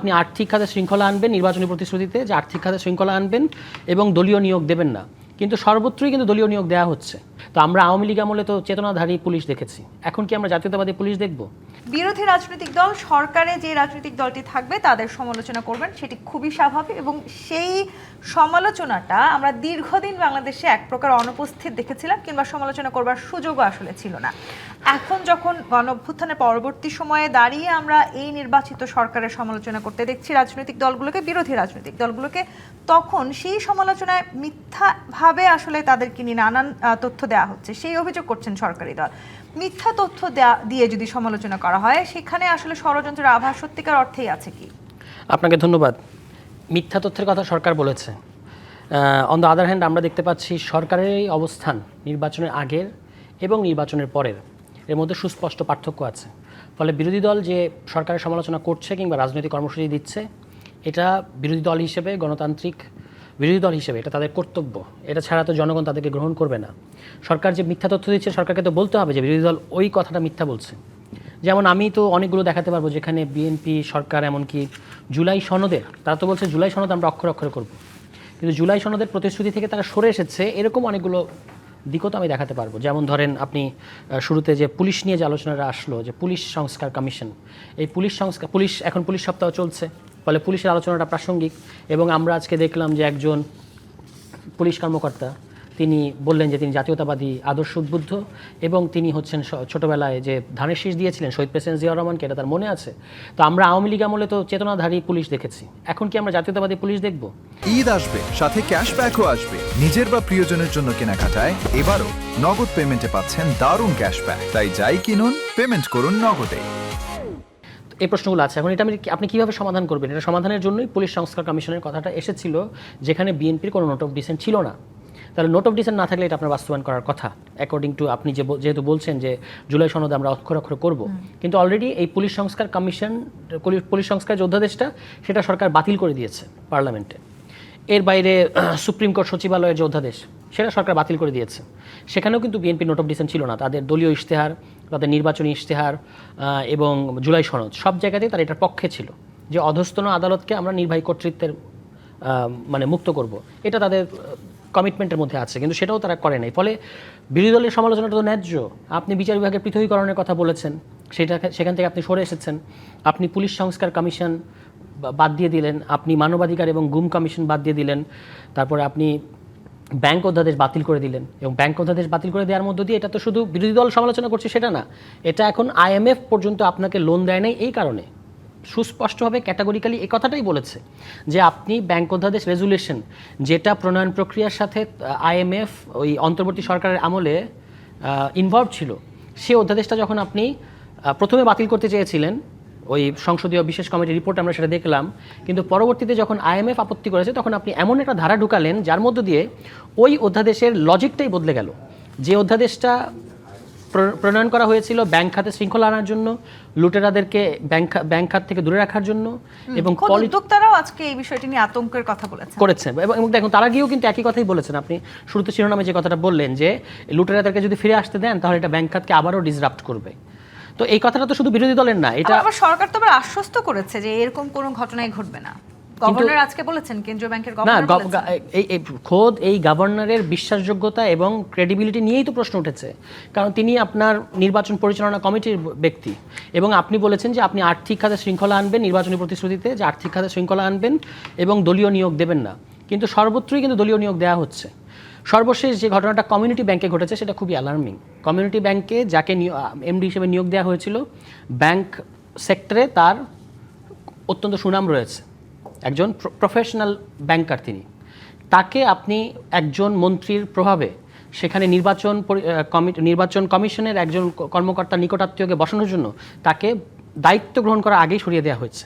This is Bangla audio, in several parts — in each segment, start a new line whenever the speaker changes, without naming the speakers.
আপনি আর্থিক খাতে শৃঙ্খলা আনবেন নির্বাচনী প্রতিশ্রুতিতে, যে আর্থিক খাতে শৃঙ্খলা আনবেন এবং দলীয় নিয়োগ দেবেন না, কিন্তু সর্বত্রই কিন্তু দলীয় নিয়োগ দেওয়া হচ্ছে। তো আমরা আওয়ামী লীগ আমলে তো চেতনাধারী পুলিশ দেখেছি, এখন কি আমরা জাতীয়তাবাদী পুলিশ দেখব?
বিরোধী রাজনৈতিক দল সরকারে যে রাজনৈতিক দলটি থাকবে তাদের সমালোচনা করবেন, সেটি খুবই স্বাভাবিক, এবং সেই সমালোচনাটা আমরা দীর্ঘদিন বাংলাদেশে এক প্রকার অনুপস্থিত দেখেছিলাম, কিংবা সমালোচনা করবার সুযোগও আসলে ছিল না। এখন যখন গণঅভ্যুত্থানের পরবর্তী সময়ে দাঁড়িয়ে আমরা এই নির্বাচিত সরকারের সমালোচনা করতে দেখছি রাজনৈতিক দলগুলোকে, বিরোধী রাজনৈতিক দলগুলোকে, তখন সেই সমালোচনায় মিথ্যাভাবে আসলে তাদেরকে নিয়ে নানান তথ্য দেওয়া হচ্ছে, সেই অভিযোগ করছেন সরকারি দল। মিথ্যা তথ্য দিয়ে যদি সমালোচনা করা হয়, সেখানে আসলে ষড়যন্ত্রের আভাস সত্যিকার অর্থেই আছে কি?
আপনাকে ধন্যবাদ। মিথ্যা তথ্যের কথা সরকার বলেছে। অন দ্য আদার হ্যান্ড আমরা দেখতে পাচ্ছি সরকারের এই অবস্থান নির্বাচনের আগের এবং নির্বাচনের পরের এর মধ্যে সুস্পষ্ট পার্থক্য আছে। ফলে বিরোধী দল যে সরকারের সমালোচনা করছে কিংবা রাজনৈতিক কর্মসূচি দিচ্ছে, এটা বিরোধী দল হিসেবে, গণতান্ত্রিক বিরোধী দল হিসেবে এটা তাদের কর্তব্য। এটা ছাড়া তো জনগণ তাদেরকে গ্রহণ করবে না। সরকার যে মিথ্যা তথ্য দিচ্ছে, সরকারকে তো বলতে হবে যে বিরোধী দল ওই কথাটা মিথ্যা বলছে। যেমন আমি তো অনেকগুলো দেখাতে পারবো যেখানে বিএনপি সরকার, এমনকি জুলাই সনদের, তারা তো বলছে জুলাই সনদ আমরা অক্ষরে অক্ষরে করব, কিন্তু জুলাই সনদের প্রতিশ্রুতি থেকে তারা সরে এসেছে, এরকম অনেকগুলো দিকও তো আমি দেখাতে পারবো। যেমন ধরেন আপনি শুরুতে যে পুলিশ নিয়ে যে আলোচনাটা আসলো, যে পুলিশ সংস্কার কমিশন, এই পুলিশ এখন পুলিশ সপ্তাহ চলছে, ফলে পুলিশের আলোচনাটা প্রাসঙ্গিক। এবং আমরা আজকে দেখলাম যে একজন পুলিশ কর্মকর্তা তিনি বললেন যে তিনি জাতীয়তাবাদী আদর্শ উদ্বুদ্ধ, এবং তিনি হচ্ছেন ছোটোবেলায় যে ধানের শীষ দিয়েছিলেন শহীদ প্রেসিডেন্ট জিয়াউর রহমানকে, এটা তার মনে আছে। তো আমরা আওয়ামী লীগ আমলে তো চেতনাধারী পুলিশ দেখেছি, এখন কি আমরা জাতীয়তাবাদী পুলিশ দেখব?
ঈদ আসবে, সাথে ক্যাশব্যাকও আসবে। নিজের বা প্রিয়জনের জন্য কেনাকাটায় এবারও নগদ পেমেন্টে পাচ্ছেন দারুণ ক্যাশব্যাক। তাই যাই কিনুন, পেমেন্ট করুন নগদে।
এই প্রশ্নগুলো আছে, এখন এটা আপনি কীভাবে সমাধান করবেন? এটা সমাধানের জন্যই পুলিশ সংস্কার কমিশনের কথাটা এসেছিল, যেখানে বিএনপির কোনো নোট অফ ডিসেন্ট ছিল না। তাহলে নোট অফ ডিসেন্ট না থাকলে এটা আপনার বাস্তবায়ন করার কথা, অ্যাকর্ডিং টু আপনি যেহেতু বলছেন যে জুলাই সনদে আমরা অক্ষর অক্ষর করব, কিন্তু অলরেডি এই পুলিশ সংস্কার কমিশন, পুলিশ সংস্কার যে অধ্যাদেশটা, সেটা সরকার বাতিল করে দিয়েছে পার্লামেন্টে। এর বাইরে সুপ্রিম কোর্ট সচিবালয়ের যে অধ্যাদেশ, সেটা সরকার বাতিল করে দিয়েছে। সেখানেও কিন্তু বিএনপি নোট অফ ডিসেন্ট ছিল না। তাদের দলীয় ইশতেহার, তাদের নির্বাচনী ইশতেহার এবং জুলাই সনদ, সব জায়গাতেই তারা এটার পক্ষে ছিল যে অধস্তন আদালতকে আমরা নির্বাহী কর্তৃত্বের মানে মুক্ত করব, এটা তাদের কমিটমেন্টের মধ্যে আছে, কিন্তু সেটাও তারা করে নাই। ফলে বিরোধী দলের সমালোচনাটা তো ন্যায্য। আপনি বিচার বিভাগের পৃথকীকরণের কথা বলেছেন, সেখান থেকে আপনি সরে এসেছেন। আপনি পুলিশ সংস্কার কমিশন বাদ দিয়ে দিলেন, আপনি মানবাধিকার এবং গুম কমিশন বাদ দিয়ে দিলেন, তারপরে আপনি ব্যাংক অধ্যাদেশ বাতিল করে দিলেন। এবং ব্যাংক অধ্যাদেশ বাতিল করে দেওয়ার মধ্য দিয়ে এটা তো শুধু বিরোধী দল সমালোচনা করছে সেটা না, এটা এখন IMF পর্যন্ত আপনাকে লোন দেয় নাই এই কারণে সুস্পষ্টভাবে ক্যাটাগরিক্যালি এই কথাটাই বলেছে যে আপনি ব্যাংক অধ্যাদেশ রেজুলেশন, যেটা প্রণয়ন প্রক্রিয়ার সাথে IMF ওই অন্তর্বর্তী সরকারের আমলে ইনভলভ ছিল, সেই অধ্যাদেশটা যখন আপনি প্রথমে বাতিল করতে চেয়েছিলেন, ওই সংসদীয় বিশেষ কমিটির রিপোর্ট আমরা সেটা দেখলাম, কিন্তু পরবর্তীতে যখন IMF আপত্তি করেছে, তখন আপনি এমন একটা ধারা ঢুকালেন যার মধ্য দিয়ে ওই অধ্যাদেশের লজিকটাই বদলে গেল। যে অধ্যাদেশটা প্রণয়ন করা হয়েছিল ব্যাংক খাতে শৃঙ্খলা আনার জন্য, লুটেরাদেরকে ব্যাংক খাত থেকে দূরে রাখার জন্য, এবং
উদ্যোক্তারাও আজকে এই বিষয়টি নিয়ে আতঙ্কের কথা করেছেন।
এবং দেখুন তারা গিয়েও কিন্তু একই কথাই বলেছেন। আপনি শুরুতে শিরোনামে যে কথাটা বললেন যে লুটেরাদেরকে যদি ফিরে আসতে দেন, তাহলে এটা ব্যাংক খাতকে আবারও ডিসরাপ্ট করবে। তো এই কথাটা তো শুধু বিরোধী দলের না, এটা
আবার সরকার তো আবার আশ্বস্ত করেছে যে এরকম কোনো ঘটনাই ঘটবে না। গভর্নর আজকে বলেছেন, কেন্দ্রীয় ব্যাংকের গভর্নর বলেছেন।
এই খোদ এই গভর্নরের বিশ্বাসযোগ্যতা এবং ক্রেডিবিলিটি নিয়েই তো প্রশ্ন উঠেছে, কারণ তিনি আপনার নির্বাচন পরিচালনা কমিটির ব্যক্তি, এবং আপনি বলেছেন যে আপনি আর্থিক খাতে শৃঙ্খলা আনবেন নির্বাচনী প্রতিশ্রুতিতে, যে আর্থিক খাতে শৃঙ্খলা আনবেন এবং দলীয় নিয়োগ দেবেন না, কিন্তু সর্বত্রই কিন্তু দলীয় নিয়োগ দেওয়া হচ্ছে। সর্বশেষ যে ঘটনাটা কমিউনিটি ব্যাংকে ঘটেছে, সেটা খুবই অ্যালার্মিং। কমিউনিটি ব্যাংকে যাকে এমডি হিসেবে নিয়োগ দেওয়া হয়েছিল, ব্যাংক সেক্টরে তার অত্যন্ত সুনাম রয়েছে, একজন প্রফেশনাল ব্যাংকার তিনি, তাকে আপনি একজন মন্ত্রীর প্রভাবে সেখানে নির্বাচন কমিশনের একজন কর্মকর্তার নিকটাত্মীয়কে বসানোর জন্য তাকে দায়িত্ব গ্রহণ করার আগেই সরিয়ে দেওয়া হয়েছে।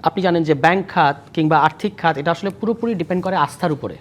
আপনি জানেন যে ব্যাংক খাত কিংবা আর্থিক খাত, এটা আসলে পুরোপুরি ডিপেন্ড করে আস্থার উপরে।